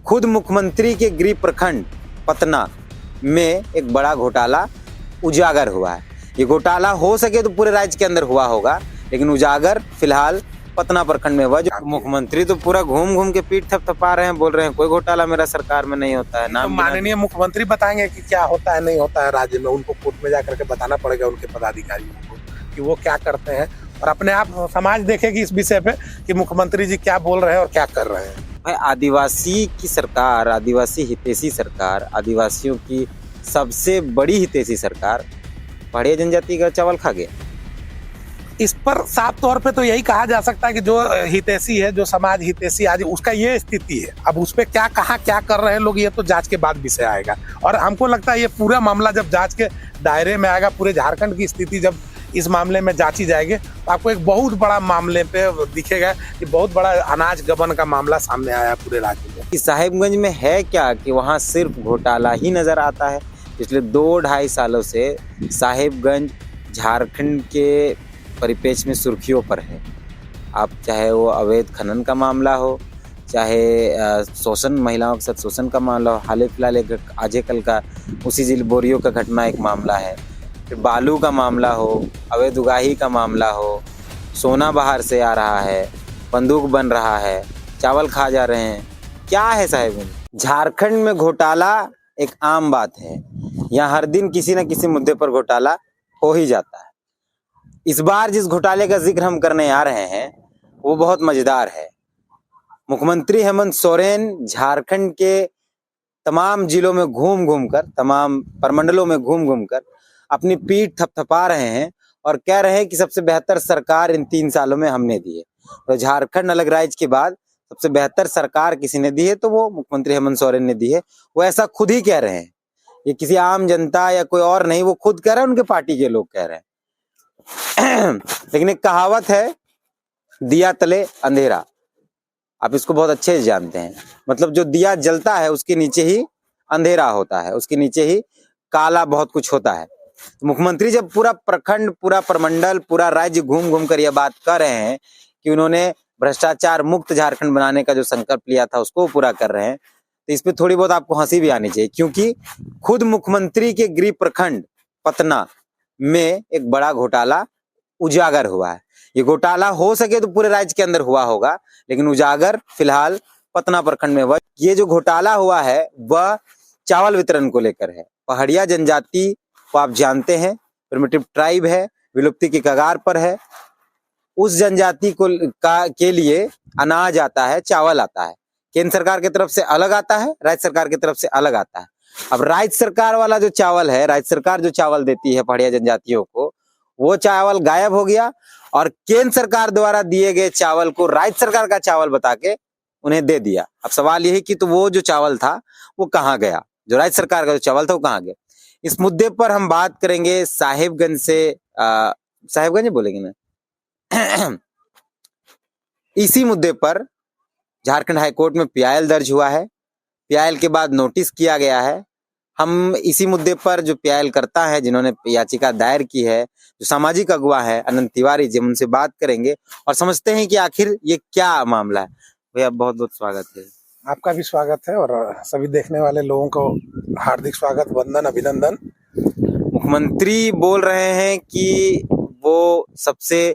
खुद मुख्यमंत्री के गृह प्रखंड पतना में एक बड़ा घोटाला उजागर हुआ है। ये घोटाला हो सके तो पूरे राज्य के अंदर हुआ होगा, लेकिन उजागर फिलहाल पतना प्रखंड में हुआ। जो मुख्यमंत्री तो पूरा घूम घूम के पीठ थपथपा रहे हैं, बोल रहे हैं कोई घोटाला मेरा सरकार में नहीं होता है। तो माननीय मुख्यमंत्री बताएंगे कि क्या होता है नहीं होता है राज्य में। उनको कोर्ट में जाकर के बताना पड़ेगा उनके पदाधिकारियों को कि वो क्या करते हैं, और अपने आप समाज देखेगी इस विषय पे कि मुख्यमंत्री जी क्या बोल रहे हैं और क्या कर रहे हैं। भाई, आदिवासी की सरकार, आदिवासी हितैषी सरकार, आदिवासियों की सबसे बड़ी हितैषी सरकार पहाड़िया जनजाति का चावल खा गया। इस पर साफ तौर पे तो यही कहा जा सकता है कि जो हितैषी है, जो समाज हितैषी आज उसका ये स्थिति है। अब उस पर क्या कहा, क्या कर रहे हैं लोग, ये तो जांच के बाद विषय आएगा। और हमको लगता है ये पूरा मामला जब जांच के दायरे में आएगा, पूरे झारखंड की स्थिति जब इस मामले में जांची जाएगी, तो आपको एक बहुत बड़ा मामले पे दिखेगा कि बहुत बड़ा अनाज गबन का मामला सामने आया है पूरे राज्य में। साहिबगंज में है क्या कि वहाँ सिर्फ घोटाला ही नजर आता है। पिछले 2-2.5 सालों से साहिबगंज झारखंड के परिपेक्ष में सुर्खियों पर है। आप चाहे वो अवैध खनन का मामला हो, चाहे शोषण, महिलाओं के साथ शोषण का मामला हो। हाल फिलहाल एक आज कल का उसी जिले बोरियो का घटना एक मामला है, फिर बालू का मामला हो, अवैध उगाही का मामला हो, सोना बाहर से आ रहा है, बंदूक बन रहा है, चावल खा जा रहे हैं। क्या है साहिबगंज? झारखंड में घोटाला एक आम बात है। यहाँ हर दिन किसी न किसी मुद्दे पर घोटाला हो ही जाता है। इस बार जिस घोटाले का जिक्र हम करने आ रहे हैं वो बहुत मजेदार है। मुख्यमंत्री हेमंत सोरेन झारखंड के तमाम जिलों में घूम घूम कर, तमाम प्रमंडलों में घूम घूम कर अपनी पीठ थपथपा रहे हैं और कह रहे हैं कि सबसे बेहतर सरकार इन 3 सालों में हमने दी है। तो झारखंड अलग राज्य के बाद सबसे बेहतर सरकार किसी ने दी है तो वो मुख्यमंत्री हेमंत सोरेन ने दी है। वो ऐसा खुद ही कह रहे हैं, ये किसी आम जनता या कोई और नहीं, वो खुद कह रहे हैं, उनके पार्टी के लोग कह रहे हैं। लेकिन एक कहावत है, दिया तले अंधेरा। आप इसको बहुत अच्छे से जानते हैं। मतलब जो दिया जलता है उसके नीचे ही अंधेरा होता है, उसके नीचे ही काला बहुत कुछ होता है। तो मुख्यमंत्री जब पूरा प्रखंड, पूरा प्रमंडल, पूरा राज्य घूम घूम कर यह बात कर रहे हैं कि उन्होंने भ्रष्टाचार मुक्त झारखंड बनाने का जो संकल्प लिया था उसको पूरा कर रहे हैं, तो इस पे थोड़ी बहुत आपको हंसी भी आनी चाहिए, क्योंकि खुद मुख्यमंत्री के गृह प्रखंड पतना में एक बड़ा घोटाला उजागर हुआ है। ये घोटाला हो सके तो पूरे राज्य के अंदर हुआ होगा, लेकिन उजागर फिलहाल पतना प्रखंड में हुआ। ये जो घोटाला हुआ है वह चावल वितरण को लेकर है। पहाड़िया जनजाति को आप जानते हैं, प्रिमिटिव ट्राइब है, विलुप्ति की कगार पर है। उस जनजाति को के लिए अनाज आता है, चावल आता है, केंद्र सरकार की तरफ से अलग आता है, राज्य सरकार की तरफ से अलग आता है। अब राज्य सरकार वाला जो चावल है, राज्य सरकार जो चावल देती है पहाड़िया जनजातियों को, वो चावल गायब हो गया और केंद्र सरकार द्वारा दिए गए चावल को राज्य सरकार का चावल बता के उन्हें दे दिया। अब सवाल यही कि तो वो जो चावल था वो कहाँ गया, जो राज्य सरकार का जो चावल था वो कहाँ गया। इस मुद्दे पर हम बात करेंगे साहिबगंज से। साहिबगंज बोलेंगे ना? इसी मुद्दे पर झारखंड हाईकोर्ट में पीआईएल दर्ज हुआ है। पीआईएल के बाद नोटिस किया गया है। हम इसी मुद्दे पर जो पीआईएल करता है, जिन्होंने याचिका दायर की है, जो सामाजिक अगुवा है अनंत तिवारी जी, उनसे बात करेंगे और समझते हैं कि आखिर ये क्या मामला है। भैया बहुत बहुत स्वागत है। आपका भी स्वागत है और सभी देखने वाले लोगों को हार्दिक स्वागत, वंदन, अभिनंदन। मुख्यमंत्री बोल रहे हैं कि वो सबसे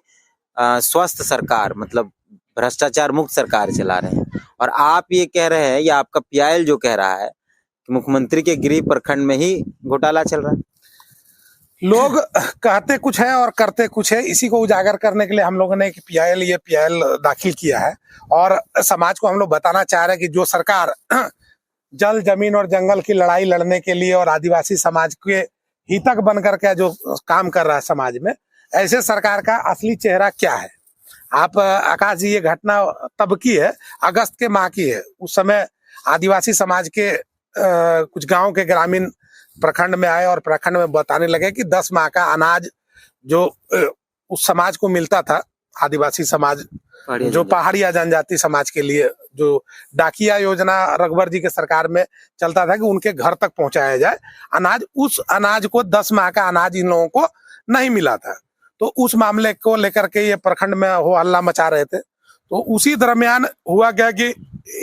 स्वस्थ सरकार, मतलब भ्रष्टाचार मुक्त सरकार चला रहे हैं, और आप ये कह रहे हैं, या आपका पीआईएल जो कह रहा है कि मुख्यमंत्री के गृह प्रखंड में ही घोटाला चल रहा है। लोग कहते कुछ है और करते कुछ है। इसी को उजागर करने के लिए हम लोगों ने एक पीआईएल दाखिल किया है और समाज को हम लोग बताना चाह रहे हैं कि जो सरकार जल, जमीन और जंगल की लड़ाई लड़ने के लिए और आदिवासी समाज के हितक बनकर के जो काम कर रहा है समाज में, ऐसे सरकार का असली चेहरा क्या है। आप आकाश जी, ये घटना तब की है, अगस्त के माह की है। उस समय आदिवासी समाज के कुछ गांव के ग्रामीण प्रखंड में आए और प्रखंड में बताने लगे कि 10 माह का अनाज जो उस समाज को मिलता था, आदिवासी समाज जो पहाड़िया जनजाति समाज के लिए जो डाकिया योजना रघुवर जी के सरकार में चलता था कि उनके घर तक पहुंचाया जाए अनाज, उस अनाज को 10 माह का अनाज इन लोगों को नहीं मिला था। तो उस मामले को लेकर के ये प्रखंड में हो हल्ला मचा रहे थे। तो उसी दरमियान हुआ क्या कि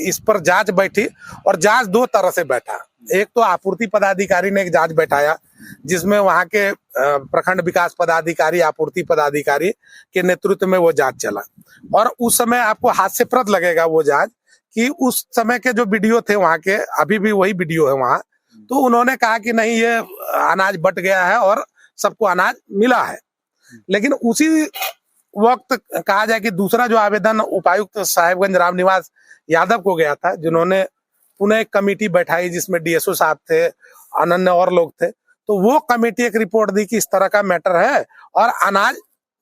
इस पर जांच बैठी, और जांच दो तरह से बैठा। एक तो आपूर्ति पदाधिकारी ने एक जांच बैठाया, जिसमें वहां के प्रखंड विकास पदाधिकारी, आपूर्ति पदाधिकारी के नेतृत्व में वो जांच चला। और उस समय आपको हास्यप्रद लगेगा वो जांच, कि उस समय के जो वीडियो थे वहां के, अभी भी वही वीडियो है वहां, तो उन्होंने कहा कि नहीं, ये अनाज बट गया है और सबको अनाज मिला है। लेकिन उसी वक्त कहा जाए कि दूसरा जो आवेदन उपायुक्त साहेबगंज रामनिवास यादव को गया था, जिन्होंने पुनः एक कमेटी बैठाई जिसमें डीएसओ साहब थे, अनन्य और लोग थे, तो वो कमेटी एक रिपोर्ट दी कि इस तरह का मैटर है और अनाज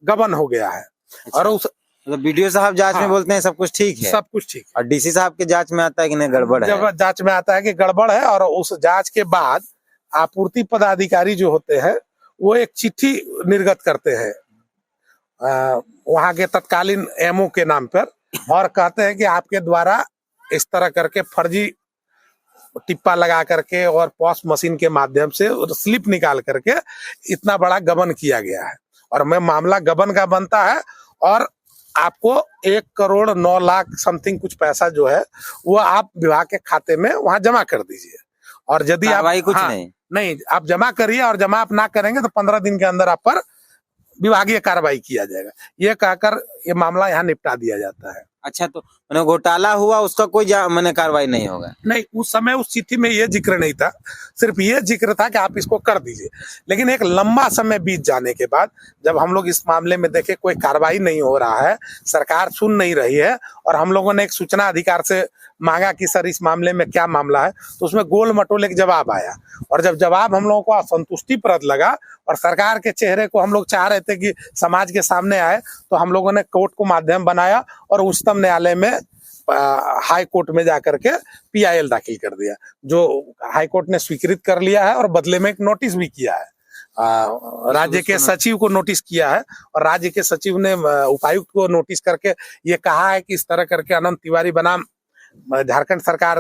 गबन हो गया है। अच्छा। और उस बीडीओ साहब जांच में बोलते हैं सब कुछ ठीक है, सब कुछ ठीक है, और डीसी साहब के जांच में आता है कि नहीं गड़बड़ है। जब जांच में आता है कि गड़बड़ है, और उस जांच के बाद आपूर्ति पदाधिकारी जो होते हैं वो एक चिट्ठी निर्गत करते हैं वहां के तत्कालीन एमओ के नाम पर, और कहते हैं कि आपके द्वारा इस तरह करके फर्जी टिप्पा लगा करके और पॉस मशीन के माध्यम से स्लिप निकाल करके इतना बड़ा गबन किया गया है, और मैं मामला गबन का बनता है, और आपको 1,09,00,000 समथिंग कुछ पैसा जो है वो आप विभाग के खाते में वहां जमा कर दीजिए। और यदि आप कुछ नहीं आप जमा करिए, और जमा आप ना करेंगे तो 15 दिन के अंदर आप पर विभागीय कार्रवाई किया जाएगा, ये कहकर ये मामला यहाँ निपटा दिया जाता है। अच्छा, तो मैंने घोटाला हुआ उसका कोई मैंने कार्रवाई नहीं होगा? नहीं, उस समय उस चिट्ठी में ये जिक्र नहीं था, सिर्फ ये जिक्र था कि आप इसको कर दीजिए। लेकिन एक लंबा समय बीत जाने के बाद जब हम लोग इस मामले में देखे कोई कार्रवाई नहीं हो रहा है, सरकार सुन नहीं रही है, और हम लोगों ने एक सूचना अधिकार से मांगा कि सर इस मामले में क्या मामला है, तो उसमें गोल मटोल एक जवाब आया, और जब जवाब हम लोगों को असंतुष्टिप्रद लगा और सरकार के चेहरे को हम लोग चाह रहे थे कि समाज के सामने आए, तो हम लोगों ने कोर्ट को माध्यम बनाया और उच्चतम न्यायालय में हाई कोर्ट में जाकर के पीआईएल दाखिल कर दिया, जो हाई कोर्ट ने स्वीकृत कर लिया है, और बदले में एक नोटिस भी किया है, राज्य के सचिव को नोटिस किया है, और राज्य के सचिव ने उपायुक्त को नोटिस करके ये कहा है कि इस तरह करके अनंत तिवारी बनाम झारखंड सरकार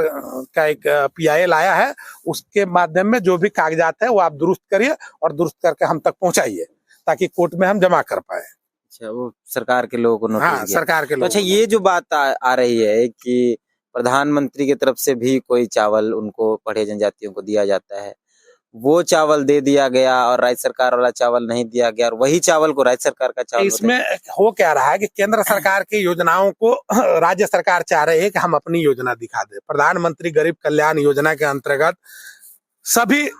का एक पीआईएल आया है, उसके माध्यम में जो भी कागजात है वो आप दुरुस्त करिए और दुरुस्त करके हम तक पहुंचाइए, ताकि कोर्ट में हम जमा कर पाए। अच्छा, वो सरकार के लोगों को नोटिस हाँ, सरकार के लोग। अच्छा, ये जो बात आ रही है कि प्रधानमंत्री की तरफ से भी कोई चावल उनको पढ़े जनजातियों को दिया जाता है, वो चावल दे दिया गया और राज्य सरकार वाला चावल नहीं दिया गया, और वही चावल को राज्य सरकार का चावल, इसमें हो क्या रहा है कि केंद्र सरकार की योजनाओं को राज्य सरकार चाह रही है कि हम अपनी योजना दिखा दे। प्रधानमंत्री गरीब कल्याण योजना के अंतर्गत सभी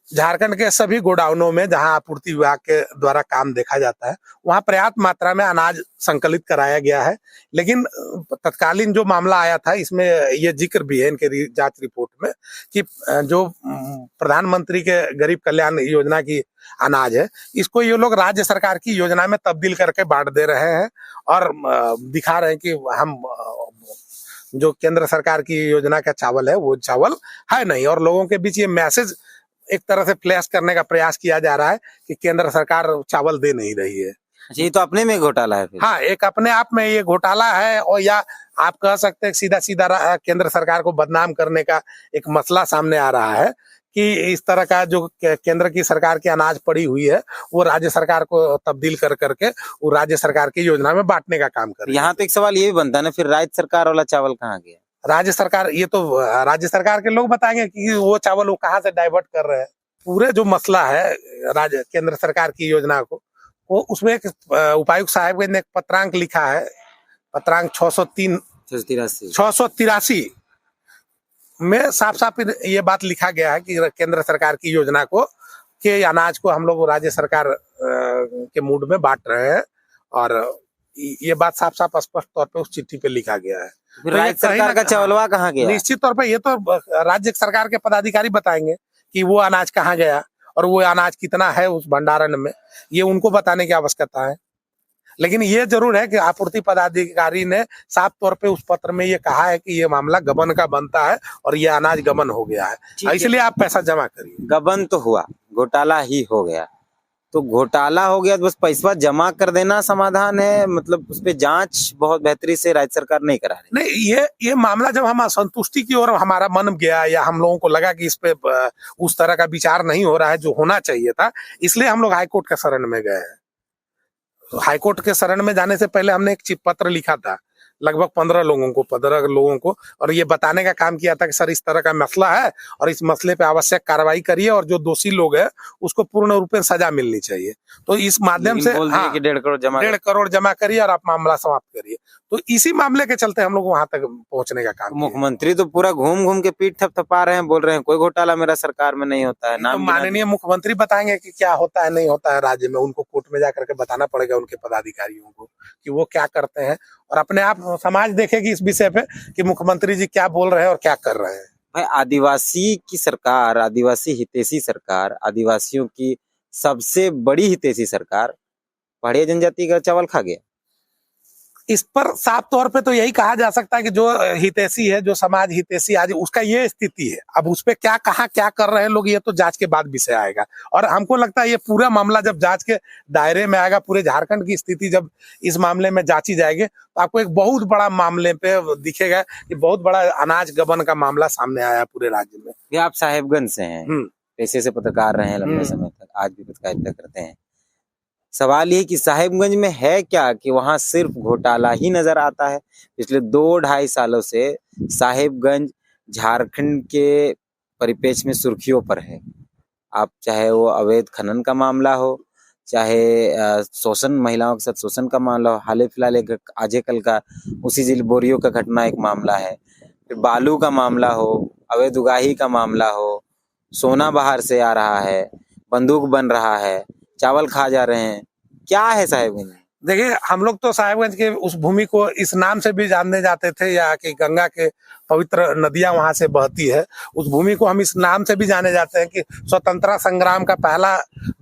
झारखंड के सभी गोडाउनों में जहां आपूर्ति विभाग के द्वारा काम देखा जाता है, वहां पर्याप्त मात्रा में अनाज संकलित कराया गया है। लेकिन तत्कालीन जो मामला आया था, इसमें ये जिक्र भी है इनके जांच रिपोर्ट में कि जो प्रधानमंत्री के गरीब कल्याण योजना की अनाज है, इसको ये लोग राज्य सरकार की योजना में तब्दील करके बांट दे रहे हैं, और दिखा रहे हैं कि हम जो केंद्र सरकार की योजना का चावल है वो चावल है नहीं, और लोगों के बीच ये मैसेज एक तरह से फ्लैश करने का प्रयास किया जा रहा है कि केंद्र सरकार चावल दे नहीं रही है। ये तो अपने में घोटाला है फिर। हाँ, एक अपने आप में ये घोटाला है, और या आप कह सकते हैं सीधा सीधा केंद्र सरकार को बदनाम करने का एक मसला सामने आ रहा है कि इस तरह का जो केंद्र की सरकार की अनाज पड़ी हुई है वो राज्य सरकार को तब्दील कर करके वो राज्य सरकार की योजना में बांटने का काम कर रही है। यहाँ तो एक सवाल ये भी बनता है ना, फिर राज्य सरकार वाला चावल कहाँ गया? राज्य सरकार, ये तो राज्य सरकार के लोग बताएंगे कि वो चावल वो कहाँ से डाइवर्ट कर रहे हैं। पूरे जो मसला है राज्य केंद्र सरकार की योजना को, वो उसमें एक उपायुक्त साहब ने एक पत्रांक लिखा है, पत्रांक 683 में साफ साफ ये बात लिखा गया है कि केंद्र सरकार की योजना को के अनाज को हम लोग राज्य सरकार के मूड में बांट रहे हैं, और ये बात साफ साफ स्पष्ट तौर पे उस चिट्ठी पे लिखा गया है। तो राज्य सरकार का चावलवा कहाँ गया? निश्चित तौर पे ये तो राज्य सरकार के पदाधिकारी बताएंगे कि वो अनाज कहाँ गया और वो अनाज कितना है उस भंडारण में, ये उनको बताने की आवश्यकता है। लेकिन ये जरूर है कि आपूर्ति पदाधिकारी ने साफ तौर पे उस पत्र में ये कहा है कि ये मामला गबन का बनता है और ये अनाज गबन हो गया है, इसलिए आप पैसा जमा करिए। गबन तो हुआ, घोटाला ही हो गया, तो घोटाला हो गया तो बस पैसा जमा कर देना समाधान है? मतलब उस पे जांच बहुत बेहतरी से राज्य सरकार नहीं करा रही? नहीं, ये मामला जब हम असंतुष्टि की ओर हमारा मन गया, या हम लोगों को लगा कि इस पे उस तरह का विचार नहीं हो रहा है जो होना चाहिए था, इसलिए हम लोग हाईकोर्ट के शरण में गए हैं। हाईकोर्ट के शरण में जाने से पहले हमने एक पत्र लिखा था लगभग 15 लोगों को और ये बताने का काम किया था कि सर इस तरह का मसला है और इस मसले पे आवश्यक कार्रवाई करिए और जो दोषी लोग हैं उसको पूर्ण रूप से सजा मिलनी चाहिए। तो इस माध्यम से बोल दिए कि 1.5 करोड़ जमा 1.5 करोड़ जमा करिए और आप मामला समाप्त करिए। तो इसी मामले के चलते हम लोग वहां तक पहुंचने का काम किए। मुख्यमंत्री तो पूरा घूम घूम के पीठ थपथपा रहे हैं, बोल रहे हैं कोई घोटाला मेरा सरकार में नहीं होता है। तो नाम माननीय मुख्यमंत्री बताएंगे कि क्या होता है नहीं होता है राज्य में, उनको कोर्ट में जाकर के बताना पड़ेगा उनके पदाधिकारियों को कि वो क्या करते हैं और अपने आप समाज देखेगी इस विषय पे कि मुख्यमंत्री जी क्या बोल रहे हैं और क्या कर रहे हैं। भाई आदिवासी की सरकार, आदिवासी हितैषी सरकार, आदिवासियों की सबसे बड़ी हितैषी सरकार पहाड़ी जनजाति का चावल खा गया। इस पर साफ तौर पे तो यही कहा जा सकता है कि जो हितैषी है, जो समाज हितैषी आज उसका ये स्थिति है। अब उस पे क्या कहा, क्या कर रहे हैं लोग, ये तो जांच के बाद विषय आएगा। और हमको लगता है ये पूरा मामला जब जांच के दायरे में आएगा, पूरे झारखंड की स्थिति जब इस मामले में जांची जाएगी तो आपको एक बहुत बड़ा मामले पे दिखेगा कि बहुत बड़ा अनाज गबन का मामला सामने आया पूरे राज्य में। ये आप साहेबगंज से हैं, पेशे से पत्रकार रहे हैं लंबे समय तक, आज भी पत्रकारिता करते हैं। सवाल ये कि साहेबगंज में है क्या कि वहां सिर्फ घोटाला ही नजर आता है। पिछले 2-2.5 सालों से साहेबगंज झारखंड के परिप्रेक्ष्य में सुर्खियों पर है। आप चाहे वो अवैध खनन का मामला हो, चाहे शोषण, महिलाओं के साथ शोषण का मामला हो, हाल फिलहाल एक आज कल का उसी जिले बोरियो का घटना एक मामला है, फिर बालू का मामला हो, अवैध उगाही का मामला हो, सोना बाहर से आ रहा है, बंदूक बन रहा है, चावल खा जा रहे हैं। क्या है साहेबगंज? देखिए, हम लोग तो साहेबगंज के उस भूमि को इस नाम से भी जानने जाते थे या कि गंगा के पवित्र नदियां वहां से बहती है, उस भूमि को हम इस नाम से भी जाने जाते हैं कि स्वतंत्रता संग्राम का पहला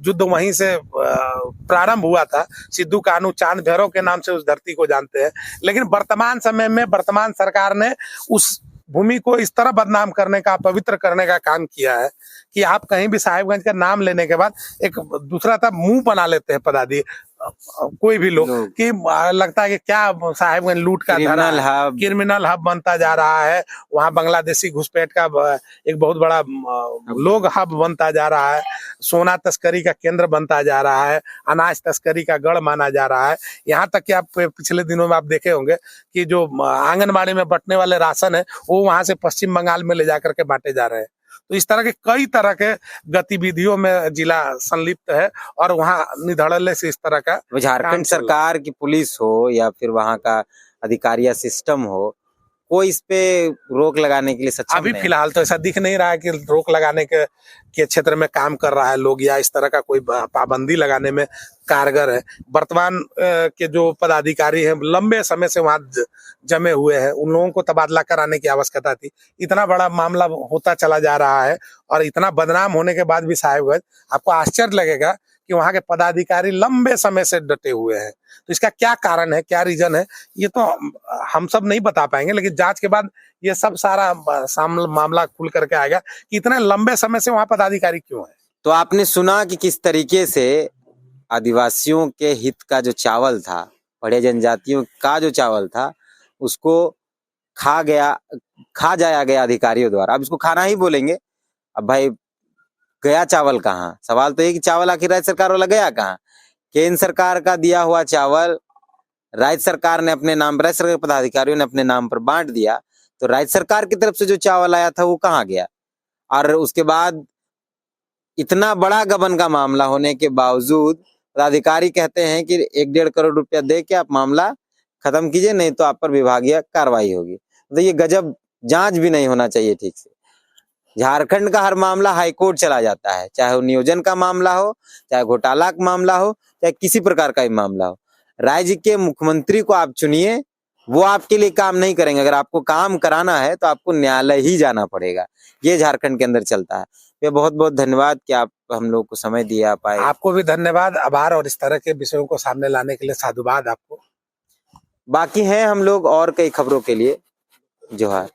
युद्ध वहीं से प्रारंभ हुआ था। सिद्धू कान्हू चांद भैरव के नाम से उस धरती को जानते हैं। लेकिन वर्तमान समय में वर्तमान सरकार ने उस भूमि को इस तरह बदनाम करने का, पवित्र करने का काम किया है कि आप कहीं भी साहेबगंज का नाम लेने के बाद एक दूसरा था मुंह बना लेते हैं पदाधिकारी, कोई भी लोग कि लगता है कि क्या साहेबगंज लूट का क्रिमिनल हब बनता जा रहा है। वहां बांग्लादेशी घुसपैठ का एक बहुत बड़ा लोग हब बनता जा रहा है, सोना तस्करी का केंद्र बनता जा रहा है, अनाज तस्करी का गढ़ माना जा रहा है। यहाँ तक कि आप पिछले दिनों में आप देखे होंगे कि जो आंगनबाड़ी में बंटने वाले राशन है वो वहां से पश्चिम बंगाल में ले जाकर के बांटे जा रहे हैं। तो इस तरह के कई तरह के गतिविधियों में जिला संलिप्त है और वहाँ निधड़ल्ले से इस तरह का झारखंड सरकार की पुलिस हो या फिर वहाँ का अधिकारी या सिस्टम हो, कोई इस पे रोक लगाने के लिए सक्षम अभी फिलहाल तो ऐसा दिख नहीं रहा है कि रोक लगाने के क्षेत्र में काम कर रहा है लोग या इस तरह का कोई पाबंदी लगाने में कारगर है। वर्तमान के जो पदाधिकारी हैं लंबे समय से वहां जमे हुए हैं, उन लोगों को तबादला कराने की आवश्यकता थी। इतना बड़ा मामला होता चला जा रहा है और इतना बदनाम होने के बाद भी साहेबगंज, आपको आश्चर्य लगेगा कि वहां के पदाधिकारी लंबे समय से डटे हुए हैं। तो इसका क्या कारण है, क्या रीजन है, ये तो हम सब नहीं बता पाएंगे, लेकिन जांच के बाद ये सब सारा मामला खुल करके आएगा कि इतने लंबे समय से वहां पदाधिकारी क्यों है। तो आपने सुना कि किस तरीके से आदिवासियों के हित का जो चावल था, पहाड़ी जनजातियों का जो चावल था, उसको खा जाया गया अधिकारियों द्वारा। अब इसको खाना ही बोलेंगे। अब भाई गया चावल कहाँ? सवाल तो ये कि चावल आखिर राज्य सरकार वाला गया कहाँ? केंद्र सरकार का दिया हुआ चावल राज्य सरकार ने अपने नाम, राज्य सरकार के पदाधिकारियों ने अपने नाम पर बांट दिया, तो राज्य सरकार की तरफ से जो चावल आया था वो कहाँ गया? और उसके बाद इतना बड़ा गबन का मामला होने के बावजूद पदाधिकारी कहते हैं कि 1-1.5 करोड़ रुपया दे के आप मामला खत्म कीजिए, नहीं तो आप पर विभागीय कार्रवाई होगी। तो ये गजब जांच भी नहीं होना चाहिए ठीक से। झारखंड का हर मामला हाईकोर्ट चला जाता है, चाहे वो नियोजन का मामला हो, चाहे घोटाला का मामला हो, चाहे किसी प्रकार का भी मामला हो। राज्य के मुख्यमंत्री को आप चुनिए, वो आपके लिए काम नहीं करेंगे। अगर आपको काम कराना है तो आपको न्यायालय ही जाना पड़ेगा। ये झारखंड के अंदर चलता है। ये बहुत बहुत धन्यवाद कि आप हम लोग को समय दिया आप आए। आपको भी धन्यवाद, आभार, और इस तरह के विषयों को सामने लाने के लिए साधुवाद आपको। बाकी हैं हम लोग और कई खबरों के लिए। जोहार।